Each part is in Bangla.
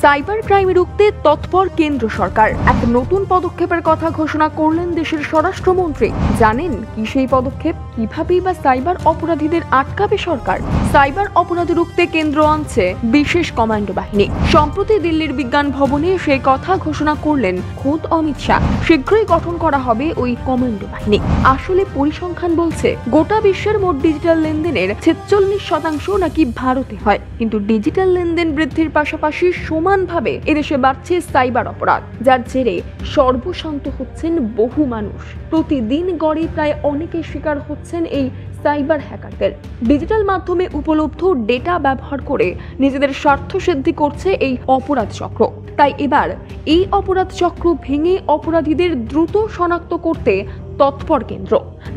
সাইবার ক্রাইমে রুখতে তৎপর কেন্দ্র সরকার। এক নতুন পদক্ষেপের কথা ঘোষণা করলেন দেশের স্বরাষ্ট্রমন্ত্রী। জানেন কি সেই পদক্ষেপ? কিভাবেই বা সাইবার অপরাধীদের আটকাবে সরকার? সাইবার অপরাধ রুখতে কেন্দ্র আনছে বিশেষ কমান্ডো বাহিনী। সম্প্রতি দিল্লির বিজ্ঞান ভবনে সেই কথা ঘোষণা করলেন খোদ অমিত শাহ। শীঘ্রই গঠন করা হবে ওই কমান্ডো বাহিনী। আসলে পরিসংখ্যান বলছে গোটা বিশ্বের মোট ডিজিটাল লেনদেনের 46% নাকি ভারতে হয়, কিন্তু ডিজিটাল লেনদেন বৃদ্ধির পাশাপাশি সমানভাবে এদেশে বাড়ছে সাইবার অপরাধ, যার জেরে সর্বশান্ত হচ্ছেন বহু মানুষ। প্রতিদিন গড়ে প্রায় অনেকের শিকার হচ্ছেন এই সাইবার হ্যাকারদের। ডিজিটাল মাধ্যমে উপলব্ধ ডেটা ব্যবহার করে নিজেদের স্বার্থ সিদ্ধি করছে এই অপরাধ চক্র। তাই এবার এই অপরাধ চক্র ভেঙে অপরাধীদের দ্রুত শনাক্ত করতে তৎপর কেন্দ্র,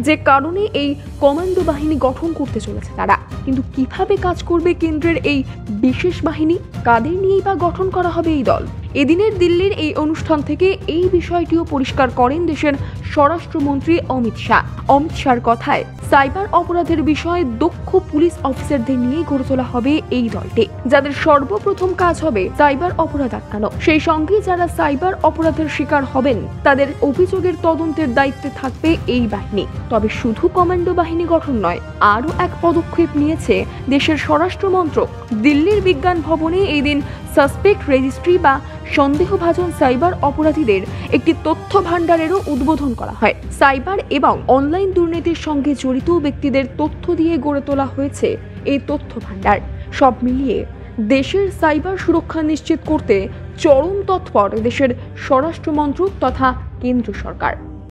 যে কারণে এই কমান্ডো বাহিনী গঠন করতে চলেছে তারা। কিন্তু কিভাবে কাজ করবে কেন্দ্রের এই বিশেষ বাহিনী? কাদের নিয়েই বা গঠন করা হবে এই দল? এদিনের দিল্লির এই অনুষ্ঠান থেকে এই বিষয়টিও পরিষ্কার করেন দেশের স্বরাষ্ট্রমন্ত্রী অমিত শাহ। অমিত শাহর কথায়, সাইবার অপরাধের বিষয়ে দক্ষ পুলিশ অফিসারদের নিয়েই গড়ে তোলা হবে এই দলটি, যাদের সর্বপ্রথম কাজ হবে সাইবার অপরাধ আটকানো। সেই সঙ্গে যারা সাইবার অপরাধের শিকার হবেন তাদের অভিযোগের তদন্তের দায়িত্বে থাকবে এই বাহিনী। তবে শুধু কমান্ডো বাহিনী গঠন নয়, আরও এক পদক্ষেপ নিয়েছে দেশের স্বরাষ্ট্র মন্ত্রক। দিল্লির বিজ্ঞান ভবনে এই দিন সাসপেক্ট রেজিস্ট্রি বা সন্দেহভাজন সাইবার অপরাধীদের একটি তথ্য ভান্ডারেরও উদ্বোধন করা হয়। সাইবার এবং অনলাইন দুর্নীতির সঙ্গে জড়িত ব্যক্তিদের তথ্য দিয়ে গড়ে তোলা হয়েছে এই তথ্য ভান্ডার। সব মিলিয়ে দেশের সাইবার সুরক্ষা নিশ্চিত করতে চরম তৎপর দেশের স্বরাষ্ট্র মন্ত্রক তথা কেন্দ্র সরকার।